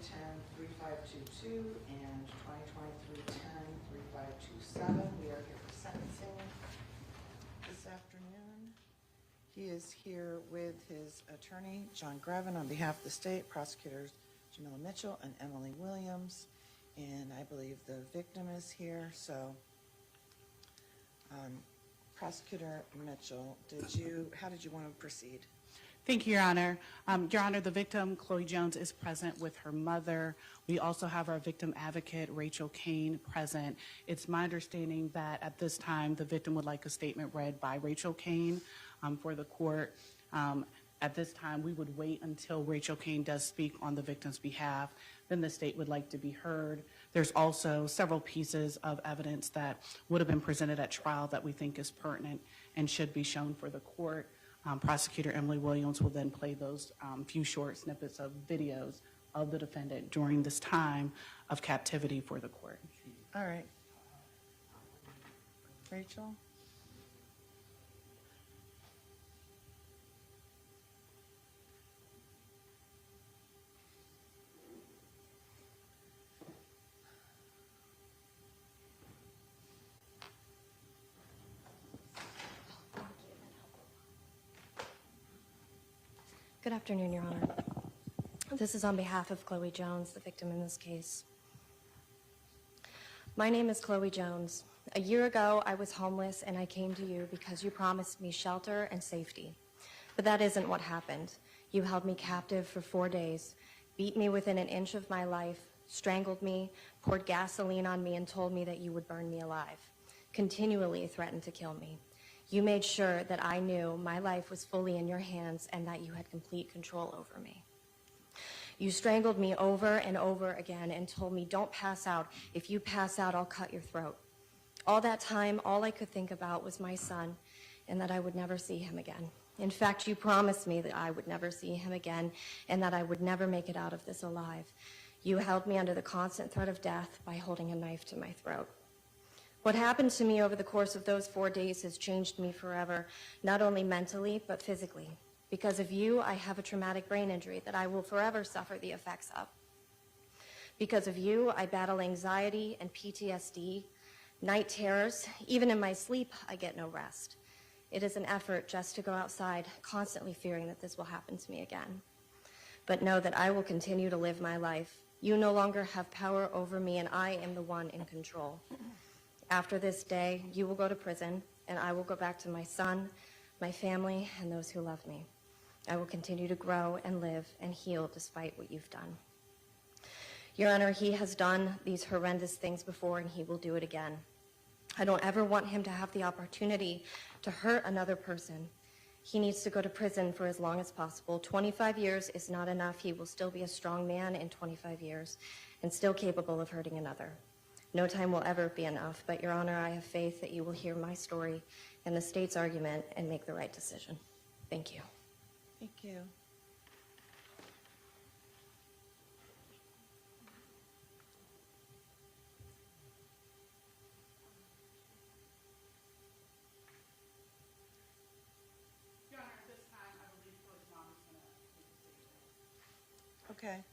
2023-10-3522 and 2023-10-3527. We are here for sentencing this afternoon. He is here with his attorney, John Grevin, on behalf of the state, prosecutors Jamila Mitchell and Emily Williams, and I believe the victim is here. So, Prosecutor Mitchell, how did you want to proceed? Thank you, Your Honor. Your Honor, the victim, Chloe Jones, is present with her mother. We also have our victim advocate, Rachel Kane, present. It's my understanding that at this time, the victim would like a statement read by Rachel Kane for the court. At this time, we would wait until Rachel Kane does speak on the victim's behalf. Then the state would like to be heard. There's also several pieces of evidence that would have been presented at trial that we think is pertinent and should be shown for the court. Prosecutor Emily Williams will then play those few short snippets of videos of the defendant during this time of captivity for the court. All right. Rachel? Good afternoon, Your Honor. This is on behalf of Chloe Jones, the victim in this case. My name is Chloe Jones. A year ago, I was homeless and I came to you because you promised me shelter and safety. But that isn't what happened. You held me captive for 4 days, beat me within an inch of my life, strangled me, poured gasoline on me, and told me that you would burn me alive. Continually threatened to kill me. You made sure that I knew my life was fully in your hands and that you had complete control over me. You strangled me over and over again and told me, don't pass out. If you pass out, I'll cut your throat. All that time, all I could think about was my son and that I would never see him again. In fact, you promised me that I would never see him again and that I would never make it out of this alive. You held me under the constant threat of death by holding a knife to my throat. What happened to me over the course of those 4 days has changed me forever, not only mentally, but physically. Because of you, I have a traumatic brain injury that I will forever suffer the effects of. Because of you, I battle anxiety and PTSD, night terrors. Even in my sleep, I get no rest. It is an effort just to go outside, constantly fearing that this will happen to me again. But know that I will continue to live my life. You no longer have power over me, and I am the one in control. After this day, you will go to prison, and I will go back to my son, my family, and those who love me. I will continue to grow and live and heal despite what you've done. Your Honor, he has done these horrendous things before, and he will do it again. I don't ever want him to have the opportunity to hurt another person. He needs to go to prison for as long as possible. 25 years is not enough. He will still be a strong man in 25 years and still capable of hurting another. No time will ever be enough, but Your Honor, I have faith that you will hear my story and the state's argument and make the right decision. Thank you. Thank you. Your Honor, at this time, I believe Chloe's mom is going to make a statement. Okay.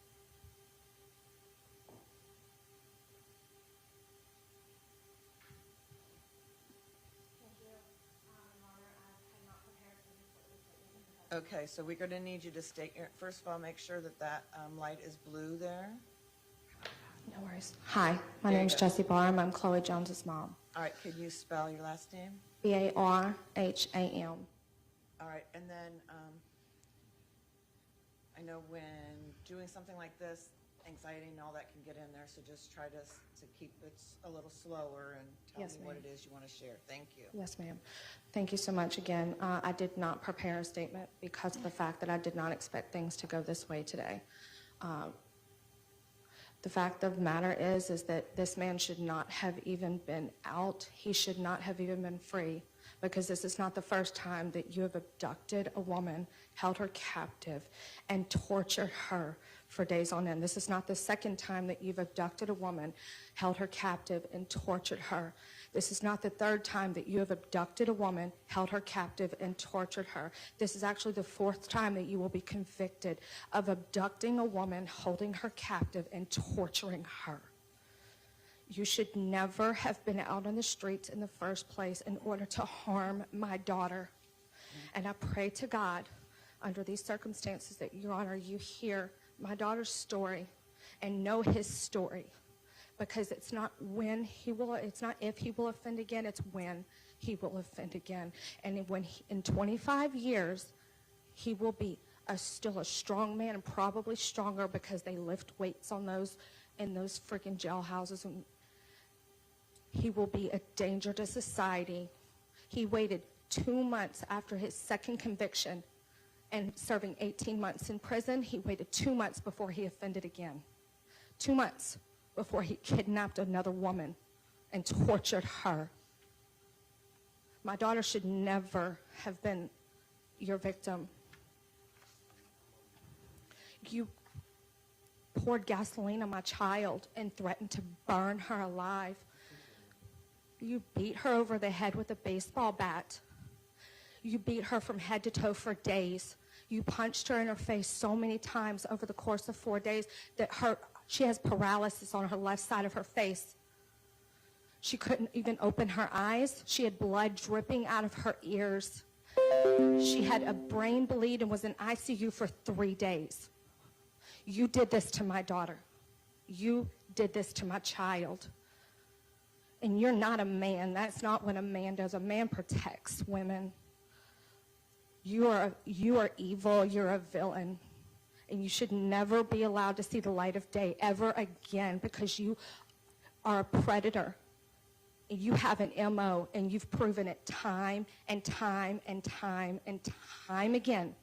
Okay, so we're going to need you to state your, first of all, make sure that that light is blue there. No worries. Hi, my name is Jessie Barham. I'm Chloe Jones's mom. All right, could you spell your last name? Barham. All right, and then I know when doing something like this, anxiety and all that can get in there, so just try to keep it a little slower and tell me what it is you want to share. Thank you. Yes, ma'am. Thank you so much again. I did not prepare a statement because of the fact that I did not expect things to go this way today. The fact of the matter is that this man should not have even been out. He should not have even been free, because this is not the first time that you have abducted a woman, held her captive, and tortured her for days on end. This is not the second time that you've abducted a woman, held her captive, and tortured her. This is not the third time that you have abducted a woman, held her captive, and tortured her. This is actually the fourth time that you will be convicted of abducting a woman, holding her captive, and torturing her. You should never have been out on the streets in the first place in order to harm my daughter. And I pray to God, under these circumstances, that, Your Honor, you hear my daughter's story and know his story. Because it's not it's not if he will offend again, it's when he will offend again. And when in 25 years, he will be still a strong man, and probably stronger because they lift weights on those in those freaking jailhouses. And he will be a danger to society. He waited 2 months after his second conviction and serving 18 months in prison. He waited 2 months before he offended again. 2 months before he kidnapped another woman and tortured her. My daughter should never have been your victim. You poured gasoline on my child and threatened to burn her alive. You beat her over the head with a baseball bat. You beat her from head to toe for days. You punched her in her face so many times over the course of 4 days that she has paralysis on her left side of her face. She couldn't even open her eyes. She had blood dripping out of her ears. She had a brain bleed and was in ICU for 3 days. You did this to my daughter. You did this to my child. And you're not a man. That's not what a man does. A man protects women. You are evil. You're a villain. And you should never be allowed to see the light of day ever again, because you are a predator. And you have an MO, and you've proven it time and time and time and time again.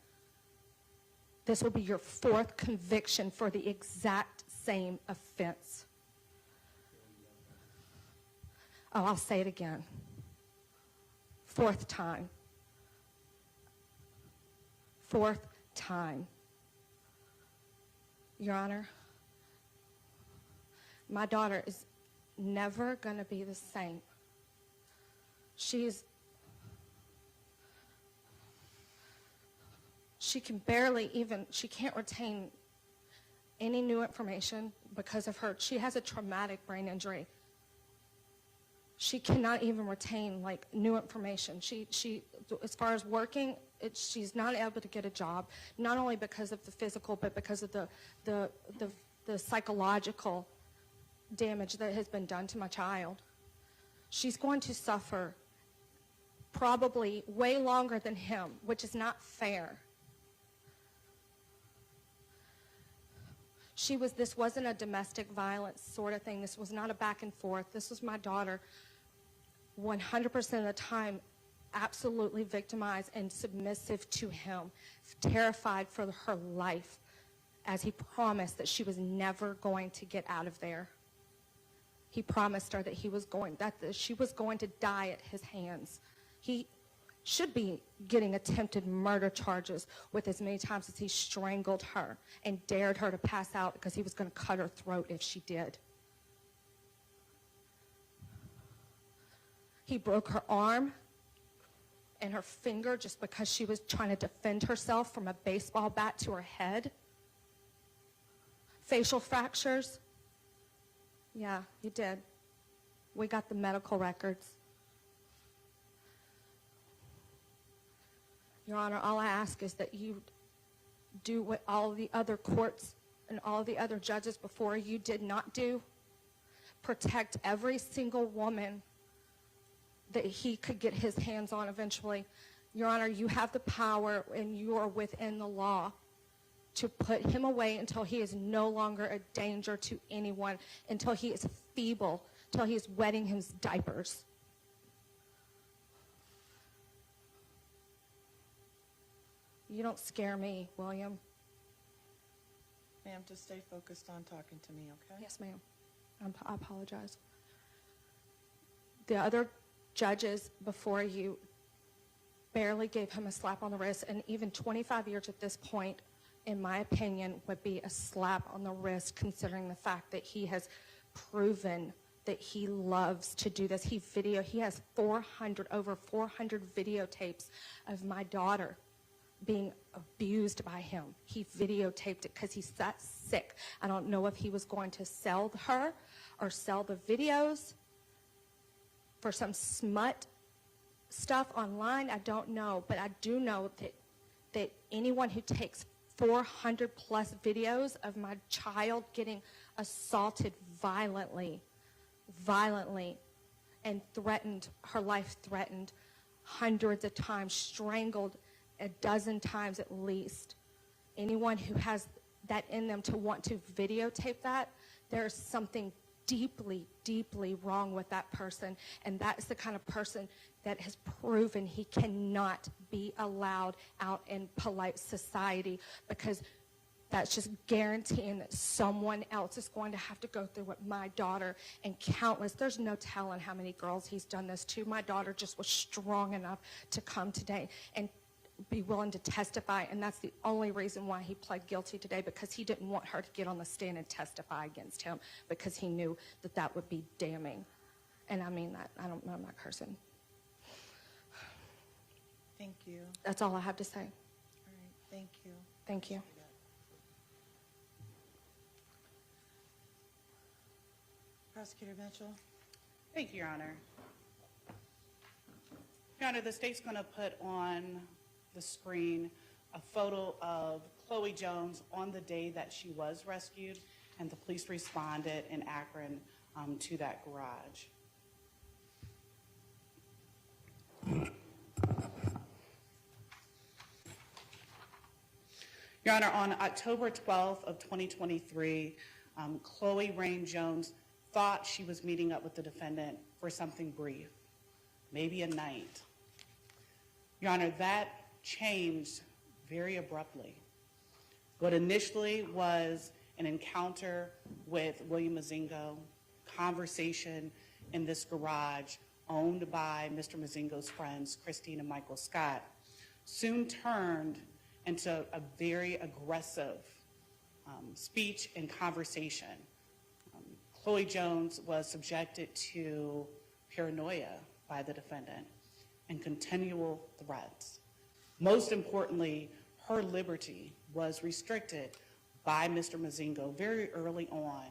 This will be your fourth conviction for the exact same offense. Oh, I'll say it again. Fourth time. Fourth time. Your Honor, my daughter is never going to be the same. She can't retain any new information because of she has a traumatic brain injury. She cannot even retain new information. She as far as working, she's not able to get a job, not only because of the physical, but because of the psychological damage that has been done to my child. She's going to suffer probably way longer than him, which is not fair. This wasn't a domestic violence sort of thing. This was not a back and forth. This was my daughter 100% of the time absolutely victimized and submissive to him, terrified for her life, as he promised that she was never going to get out of there. He promised her that she was going to die at his hands. He should be getting attempted murder charges with as many times as he strangled her and dared her to pass out because he was going to cut her throat if she did. He broke her arm and her finger just because she was trying to defend herself from a baseball bat to her head. Facial fractures. Yeah, he did. We got the medical records. Your Honor, all I ask is that you do what all the other courts and all the other judges before you did not do. Protect every single woman that he could get his hands on eventually. Your Honor, you have the power and you are within the law to put him away until he is no longer a danger to anyone, until he is feeble, until he is wetting his diapers. You don't scare me, William. Ma'am, just stay focused on talking to me, okay? Yes, ma'am. I apologize. The other judges before you barely gave him a slap on the wrist, and even 25 years at this point, in my opinion, would be a slap on the wrist, considering the fact that he has proven that he loves to do this. He has over 400 videotapes of my daughter being abused by him. He videotaped it because he's that sick. I don't know if he was going to sell her or sell the videos for some smut stuff online. I don't know, but I do know that anyone who takes 400 plus videos of my child getting assaulted violently, and threatened, her life threatened hundreds of times, strangled a dozen times at least. Anyone who has that in them to want to videotape that, there's something deeply, deeply wrong with that person. And that is the kind of person that has proven he cannot be allowed out in polite society, because that's just guaranteeing that someone else is going to have to go through what my daughter and countless, there's no telling how many girls he's done this to. My daughter just was strong enough to come today and be willing to testify, and that's the only reason why he pled guilty today, because he didn't want her to get on the stand and testify against him, because he knew that that would be damning. And I mean that. I'm not cursing. Thank you. That's all I have to say. All right, thank you. Thank you. Prosecutor Mitchell? Thank you, Your Honor. Your Honor, the state's going to put on the screen a photo of Chloe Jones on the day that she was rescued, and the police responded in Akron to that garage. Your Honor, on October 12th of 2023, Chloe Rain Jones thought she was meeting up with the defendant for something brief, maybe a night. Your Honor, that changed very abruptly. What initially was an encounter with William Mozingo, conversation in this garage owned by Mr. Mozingo's friends, Christine and Michael Scott, soon turned into a very aggressive speech and conversation. Chloe Jones was subjected to paranoia by the defendant and continual threats. Most importantly, her liberty was restricted by Mr. Mozingo very early on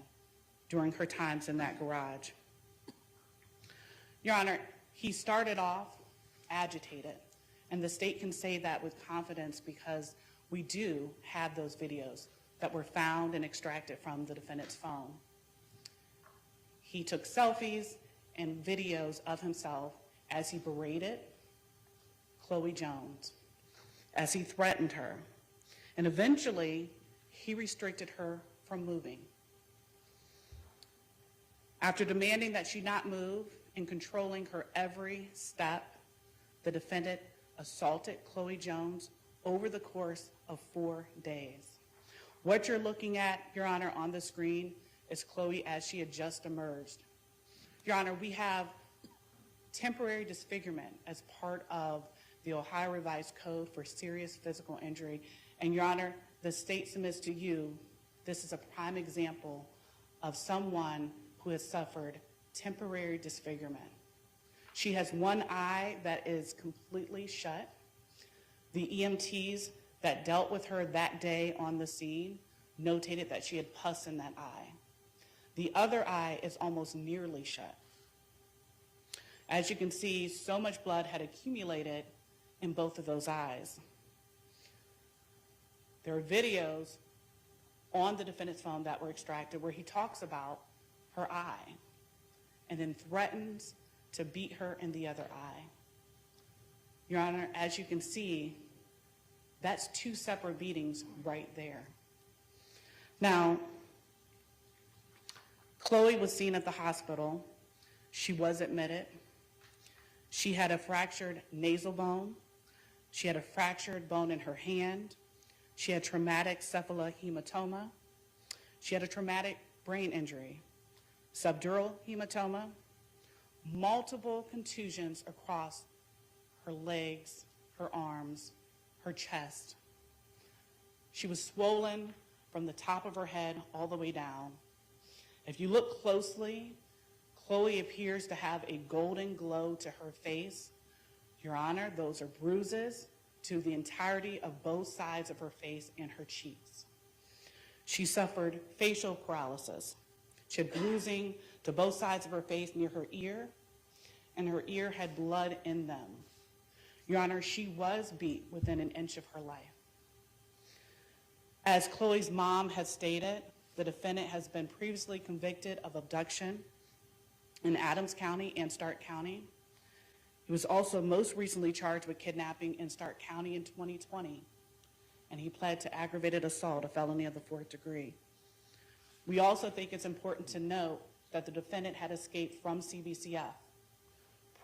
during her times in that garage. Your Honor, he started off agitated, and the state can say that with confidence because we do have those videos that were found and extracted from the defendant's phone. He took selfies and videos of himself as he berated Chloe Jones, as he threatened her, and eventually he restricted her from moving. After demanding that she not move and controlling her every step, the defendant assaulted Chloe Jones over the course of 4 days. What you're looking at, Your Honor, on the screen is Chloe as she had just emerged. Your Honor, we have temporary disfigurement as part of the Ohio Revised Code for serious physical injury. And Your Honor, the state submits to you, this is a prime example of someone who has suffered temporary disfigurement. She has one eye that is completely shut. The EMTs that dealt with her that day on the scene notated that she had pus in that eye. The other eye is almost nearly shut. As you can see, so much blood had accumulated in both of those eyes. There are videos on the defendant's phone that were extracted where he talks about her eye and then threatens to beat her in the other eye. Your Honor, as you can see, that's 2 separate beatings right there. Now, Chloe was seen at the hospital. She was admitted. She had a fractured nasal bone. She had a fractured bone in her hand. She had traumatic cephalohematoma. She had a traumatic brain injury, subdural hematoma, multiple contusions across her legs, her arms, her chest. She was swollen from the top of her head all the way down. If you look closely, Chloe appears to have a golden glow to her face. Your Honor, those are bruises to the entirety of both sides of her face and her cheeks. She suffered facial paralysis. She had bruising to both sides of her face near her ear, and her ear had blood in them. Your Honor, she was beat within an inch of her life. As Chloe's mom has stated, the defendant has been previously convicted of abduction in Adams County and Stark County. He was also most recently charged with kidnapping in Stark County in 2020, and he pled to aggravated assault, a felony of the 4th degree. We also think it's important to note that the defendant had escaped from CBCF.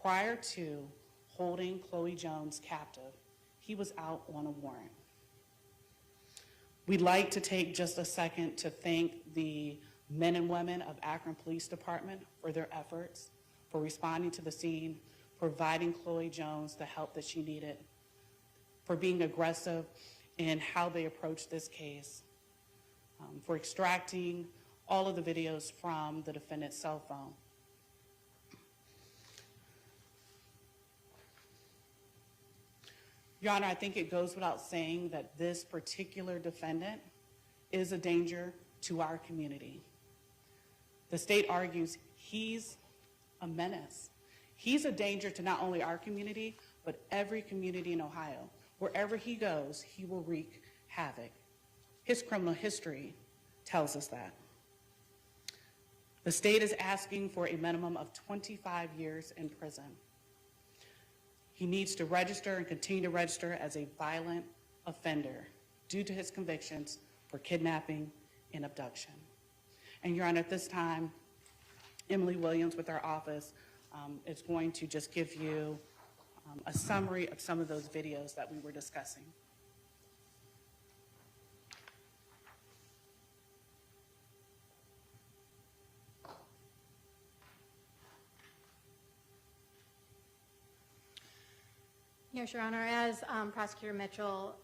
Prior to holding Chloe Jones captive, he was out on a warrant. We'd like to take just a second to thank the men and women of Akron Police Department for their efforts, for responding to the scene, providing Chloe Jones the help that she needed, for being aggressive in how they approached this case, for extracting all of the videos from the defendant's cell phone. Your Honor, I think it goes without saying that this particular defendant is a danger to our community. The state argues he's a menace. He's a danger to not only our community, but every community in Ohio. Wherever he goes, he will wreak havoc. His criminal history tells us that. The state is asking for a minimum of 25 years in prison. He needs to register and continue to register as a violent offender due to his convictions for kidnapping and abduction. And Your Honor, at this time, Emily Williams with our office is going to just give you a summary of some of those videos that we were discussing. Yes, Your Honor. As Prosecutor Mitchell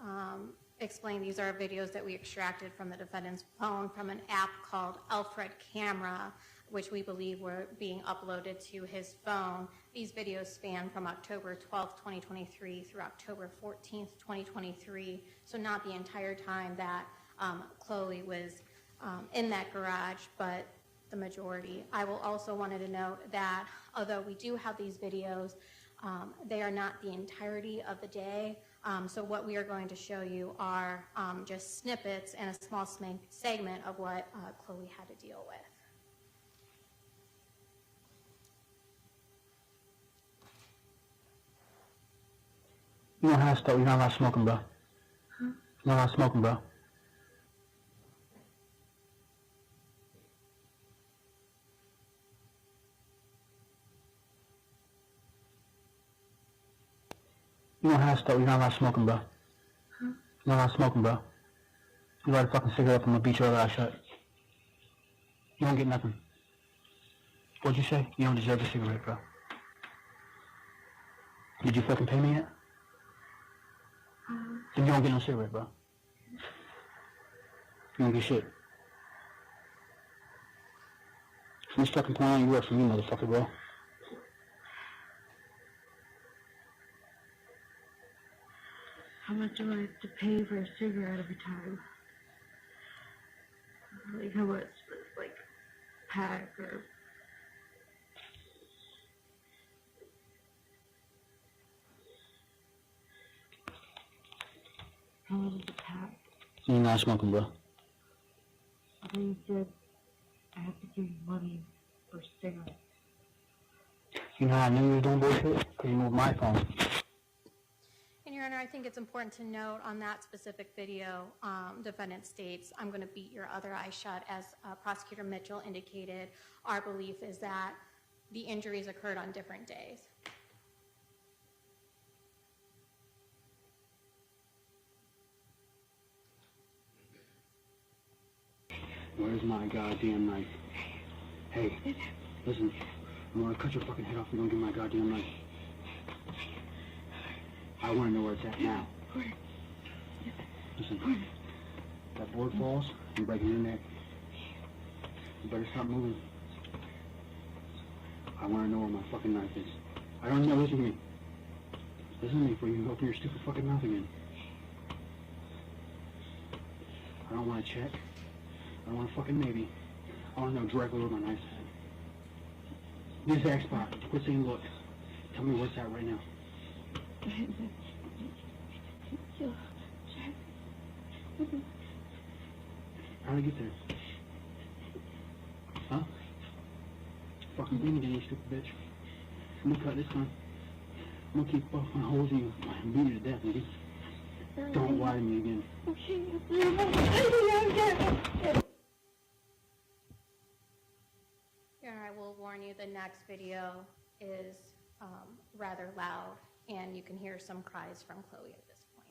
explained, these are videos that we extracted from the defendant's phone from an app called Alfred Camera, which we believe were being uploaded to his phone. These videos span from October 12th, 2023 through October 14th, 2023, so not the entire time that Chloe was in that garage, but the majority. I will also wanted to note that although we do have these videos, they are not the entirety of the day. So what we are going to show you are just snippets and a small segment of what Chloe had to deal with. You don't have to stop. You're not allowed smoking, bro. You're not allowed smoking, bro. You don't have to stop. You're not allowed smoking, bro. You're not allowed smoking, bro. You light a fucking cigarette, I'm gonna beat your other eye shut. You don't get nothing. What'd you say? You don't deserve a cigarette, bro. Did you fucking pay me yet? Then you don't get no cigarette, bro. You don't get shit. From this fucking point on, you work for me, motherfucker, bro. How much do I have to pay for a cigarette every time? Like how much was like pack or how much is a pack? You're not smoking, bro. I thought you said I have to give you money for cigarettes. You know how I knew you were doing bullshit? Because you moved my phone. And Your Honor, I think it's important to note on that specific video, defendant states, "I'm going to beat your other eye shut." As Prosecutor Mitchell indicated, our belief is that the injuries occurred on different days. Where's my goddamn knife? Hey, listen, I'm gonna cut your fucking head off and don't give me my goddamn knife. I wanna know where it's at now. Listen, that board falls, I'm breaking your neck. You better stop moving. I want to know where my fucking knife is. I don't know. Listen to me. Listen to me before you open your stupid fucking mouth again. I don't want to check. I don't want a fucking maybe. I want to know directly where my knife's at. This X spot. Quit saying look. Tell me where it's at right now. How did I get there? Huh? Fucking bring it in, you stupid bitch. I'm gonna cut this one. I'm gonna keep fucking holes in you and beat you to death, lady. Don't lie to me again. Your Honor, I will warn you, the next video is rather loud, and you can hear some cries from Chloe at this point.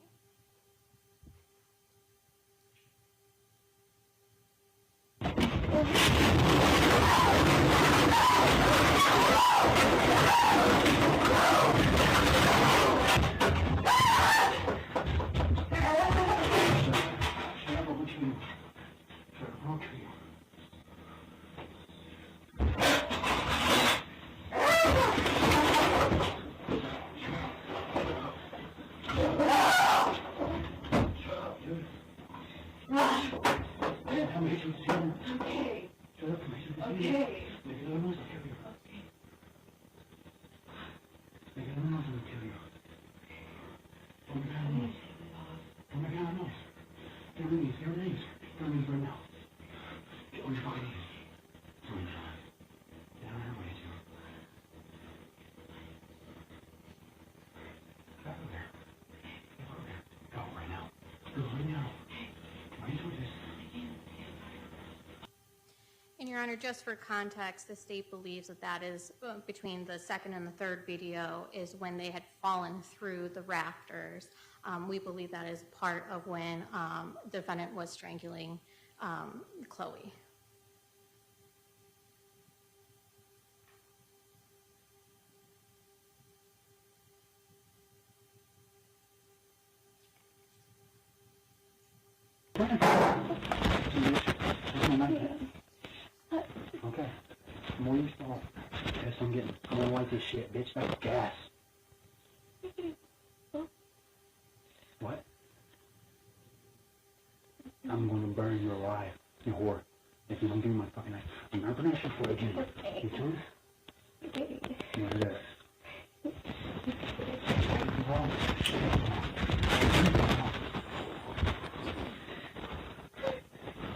And Your Honor, just for context, the state believes that that is between the second and the third video is when they had fallen through the rafters. We believe that is part of when the defendant was strangling Chloe. Okay. The more you stop, guess I'm getting. I don't like this shit, bitch. That's gas. What? I'm gonna burn you alive, you whore. If you don't give me my fucking knife, I'm not gonna ask you for it again. You too? You wanna do that?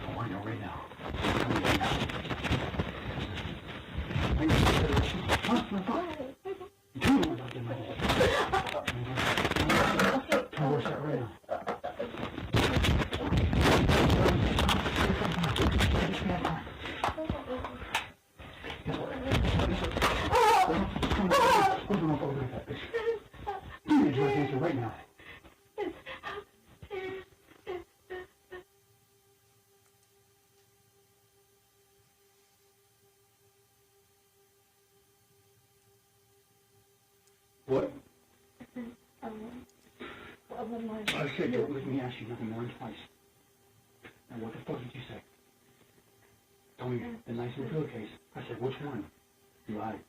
I wanna know right now. Right now. What? I said don't let me ask you nothing more than twice. Now what the fuck did you say? Tell me the nice little pillowcase. I said which one? You lied.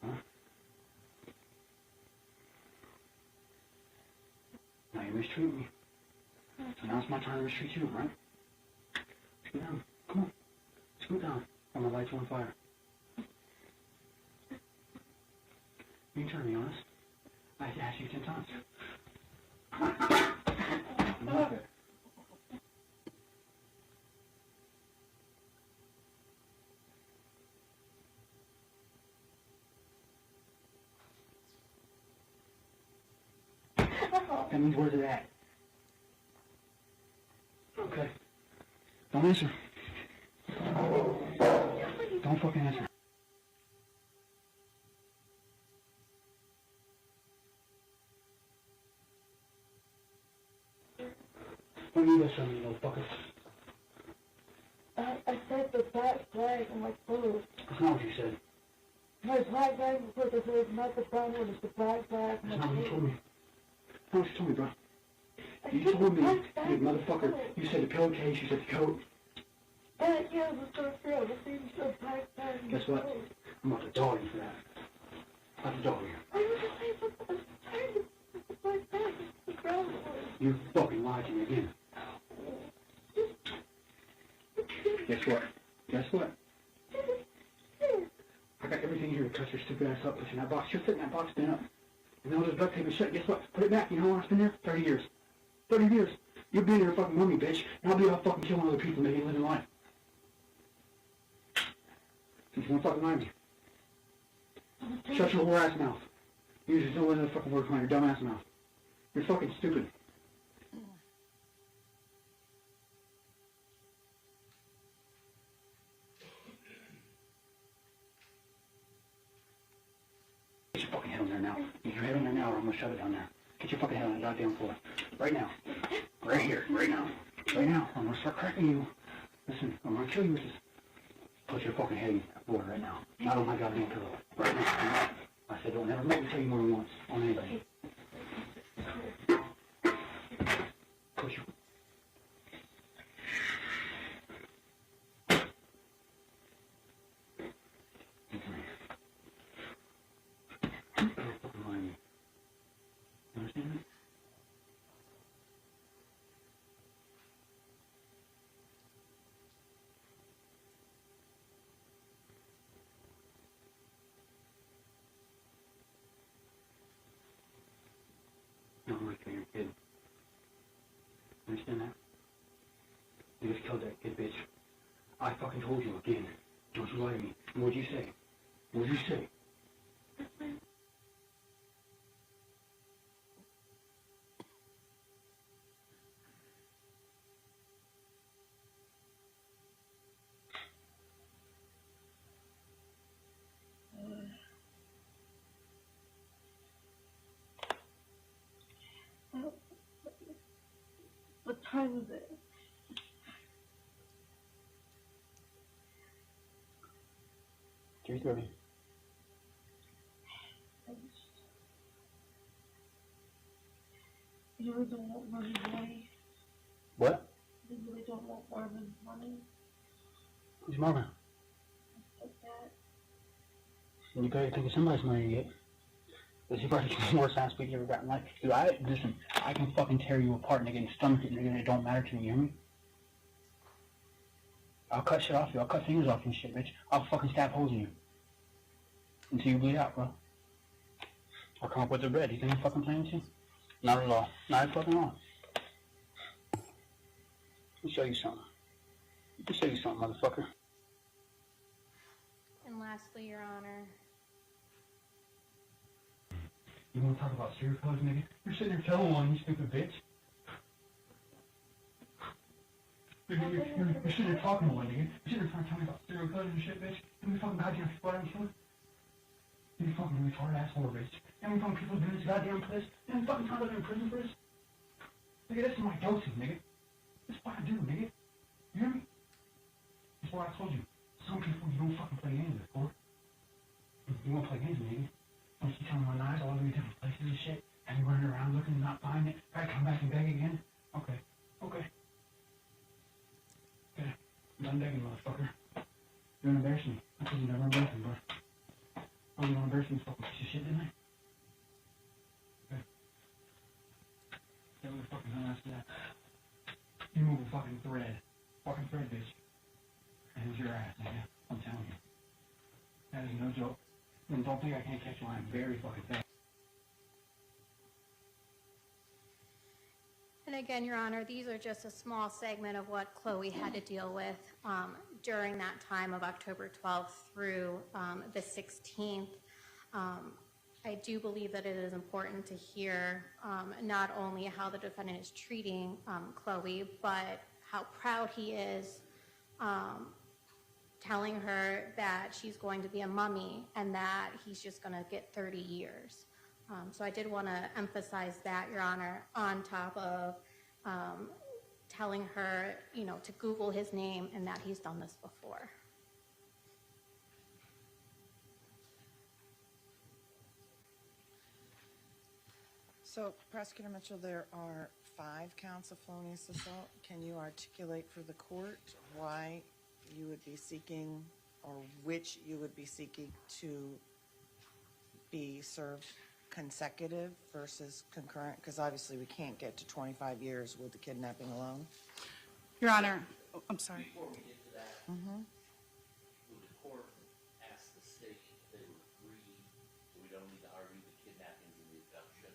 Huh? Now you mistreat me. So now it's my turn to mistreat you, right? Scoot down. Come on. Scoot down. I'm gonna light you on fire. You can try to be honest. I had to ask you 10 times. I'm not good. That means where's it at? Okay. Don't answer. Don't fucking answer. What do you guys show me, motherfucker? I said the black flag on my clothes. That's not what you said. My black flag was the hood, not the brown one. It's the black flag. That's not what you told me. That's not what you told me, bro. You told me, you motherfucker, you said the pillowcase, you said the coat. Yeah, let's go through. The thing's so black. Guess what? I'm about to dog you for that. I'm about to dog you. I was just saying, but I'm tired of the black bag. The brown one. You fucking lied to me again. Guess what? Guess what? I got everything here to cut your stupid ass up. Push in that box. Just sit in that box, stand up. And then all this duct tape and shit. Guess what? Put it back. You know how long it's been there? 30 years. 30 years. You'll be in there fucking mummy, bitch. And I'll be out fucking killing other people and making a living life. Since you won't fucking lie to me. Shut your whore ass mouth. You just don't let another fucking word come out of your dumb ass mouth. You're fucking stupid. Get your fucking head on there now. Get your head on there now or I'm gonna shove it down there. Get your fucking head on the goddamn floor. Right now. Right here. Right now. Right now. I'm gonna start cracking you. Listen, I'm gonna kill you with this. Put your fucking head in that floor right now. Not on my goddamn pillow. Right now. I said don't ever make me tell you more than once on anybody. Push your... Don't fucking lie to me. You understand me? No, I'm not killing your kid. Understand that? You just killed that kid, bitch. I fucking told you again. Don't you lie to me. And what'd you say? What'd you say? What time is it? $3:30. You really don't want Marvin's money? What? You really don't want Marvin's money? Who's Marvin? Like that? And you better think of somebody's money to get. This is probably the worst ass week you ever got in life. Dude, listen, I can fucking tear you apart and again, stomach it, and it don't matter to me, you hear me? I'll cut shit off you. I'll cut fingers off you and shit, bitch. I'll fucking stab holes in you. Until you bleed out, bro. I'll come up with the bread. You think I'm fucking playing with you? Not at all. Not at fucking all. Let me show you something. Let me show you something, motherfucker. And lastly, Your Honor, You want to talk about serial killers, nigga? You're sitting there telling one, you stupid bitch. You're sitting there talking to one, nigga. You're sitting there trying to tell me about serial killers and shit, bitch. How many fucking goddamn people are killing? You fucking retarded asshole, bitch. How many fucking people do this goddamn place? You know how fucking time I've been in prison for this? Nigga, this is my dosing, nigga. This is what I do, nigga. You hear me? That's what I told you. Some people you don't fucking play games with, or you won't play games with, nigga. Don't you tell me my knives all over different places and shit, and you running around looking and not finding it, gotta come back and beg again? Okay. Okay. Okay. I'm done begging, motherfucker. You're gonna embarrass me. I told you never embarrass me, bro. Oh, you gonna embarrass me, fucking piece of shit, didn't I? Okay. Yeah, what the fucking hell after that? You move a fucking thread. Fucking thread, bitch. And it's your ass, nigga. I'm telling you. That is no joke. And don't think I can't catch you. I'm very fucking fast. and again, Your Honor, these are just a small segment of what Chloe had to deal with during that time of October 12th through the 16th. I do believe that it is important to hear not only how the defendant is treating Chloe, but how proud he is telling her that she's going to be a mummy and that he's just going to get 30 years. So I did want to emphasize that, Your Honor, on top of telling her, you know, to Google his name and that he's done this before. So, Prosecutor Mitchell, there are 5 counts of felonious assault. Can you articulate for the court why you would be seeking, or which you would be seeking to be served consecutive versus concurrent? Because obviously we can't get to 25 years with the kidnapping alone. Your Honor, oh, I'm sorry. Before we get to that, would the court ask the state if they would agree, so we don't need to argue the kidnappings and the abduction?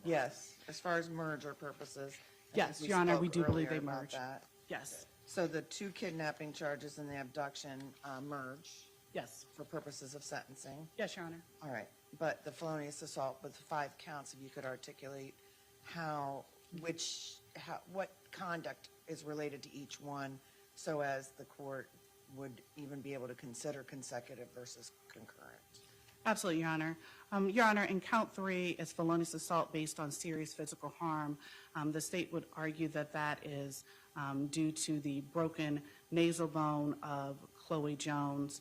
Yes, as far as merger purposes. I Yes, think Your Honor, spoke we do believe earlier they about merge. that. Yes, So the two kidnapping charges and the abduction merge yes, for purposes of sentencing. yes, Your Honor. All right, but the felonious assault with the 5 counts, if you could articulate what conduct is related to each one, so as the court would even be able to consider consecutive versus concurrent. Absolutely, Your Honor. Your Honor, in count 3 is felonious assault based on serious physical harm. The state would argue that that is due to the broken nasal bone of Chloe Jones.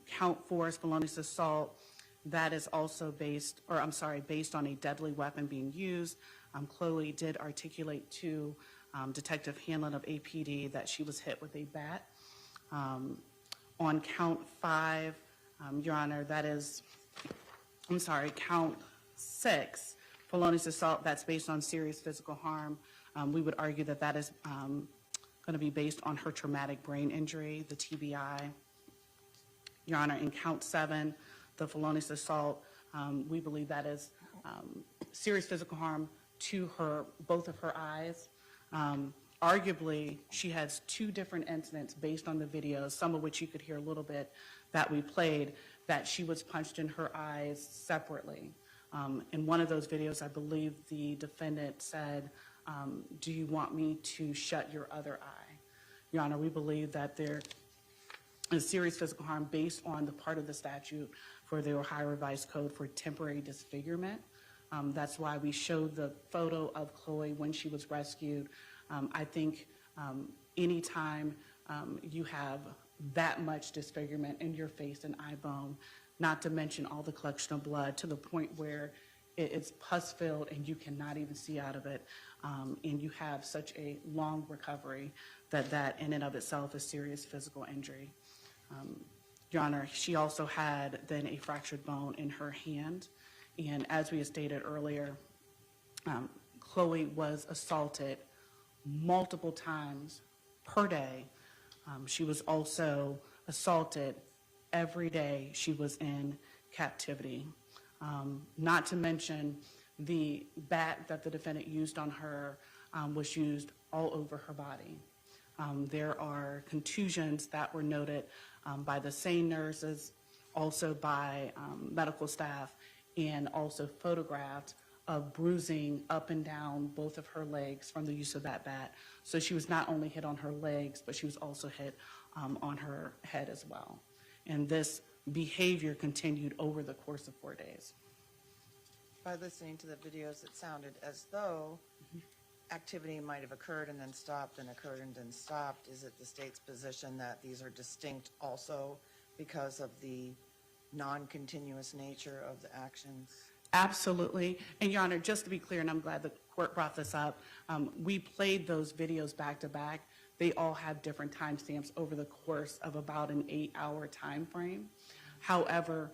Count 4 is felonious assault. That is also based on a deadly weapon being used. Chloe did articulate to Detective Hanlon of APD that she was hit with a bat. On count 5, Your Honor, count 6, felonious assault, that's based on serious physical harm. We would argue that that is going to be based on her traumatic brain injury, the TBI. Your Honor, in count 7, the felonious assault, we believe that is serious physical harm to both of her eyes. Arguably, she has 2 different incidents based on the videos, some of which you could hear a little bit that we played, that she was punched in her eyes separately. In one of those videos, I believe the defendant said, do you want me to shut your other eye? Your Honor, we believe that there is serious physical harm based on the part of the statute for the Ohio Revised Code for temporary disfigurement. That's why we showed the photo of Chloe when she was rescued. I think anytime you have that much disfigurement in your face and eye bone, not to mention all the collection of blood to the point where it's pus-filled and you cannot even see out of it, and you have such a long recovery, that in and of itself is serious physical injury. Your Honor, she also had then a fractured bone in her hand, and as we had stated earlier, Chloe was assaulted multiple times per day. She was also assaulted every day she was in captivity. Not to mention the bat that the defendant used on her was used all over her body. There are contusions that were noted by the same nurses, also by medical staff, and also photographed of bruising up and down both of her legs from the use of that bat. So she was not only hit on her legs, but she was also hit on her head as well. And this behavior continued over the course of 4 days. By listening to the videos, it sounded as though activity might have occurred and then stopped and occurred and then stopped. Is it the state's position that these are distinct also because of the non-continuous nature of the actions? Absolutely. And Your Honor, just to be clear, and I'm glad the court brought this up, we played those videos back to back. They all have different timestamps over the course of about an 8-hour time frame. However,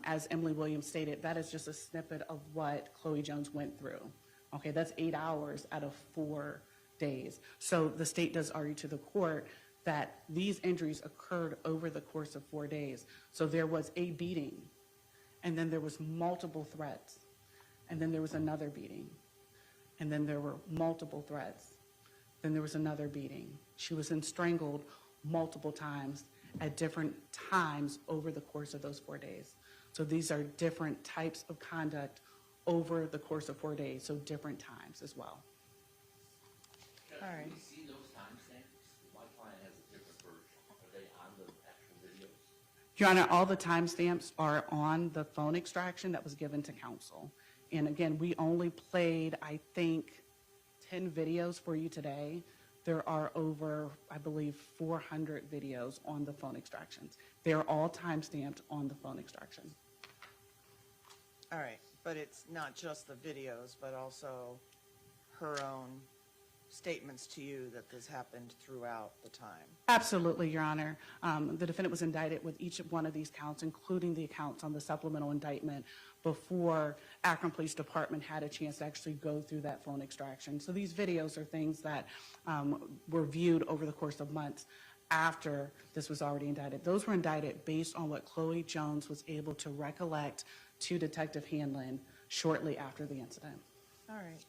as Emily Williams stated, that is just a snippet of what Chloe Jones went through. Okay, that's 8 hours out of 4 days. So the state does argue to the court that these injuries occurred over the course of 4 days. So there was a beating, and then there was multiple threats, and then there was another beating, and then there were multiple threats, then there was another beating. She was then strangled multiple times at different times over the course of those 4 days. So these are different types of conduct over the course of 4 days, so different times as well. All right. Can we see those timestamps? My client has a different version. Are they on the actual videos? Your Honor, all the timestamps are on the phone extraction that was given to counsel. And again, we only played, I think, 10 videos for you today. There are over, I believe, 400 videos on the phone extractions. They're all timestamped on the phone extraction. All right, but it's not just the videos, but also her own statements to you that this happened throughout the time? Absolutely, Your Honor. The defendant was indicted with each one of these counts, including the counts on the supplemental indictment, before Akron Police Department had a chance to actually go through that phone extraction. So these videos are things that were viewed over the course of months after this was already indicted. Those were indicted based on what Chloe Jones was able to recollect to Detective Hanlon shortly after the incident. All right.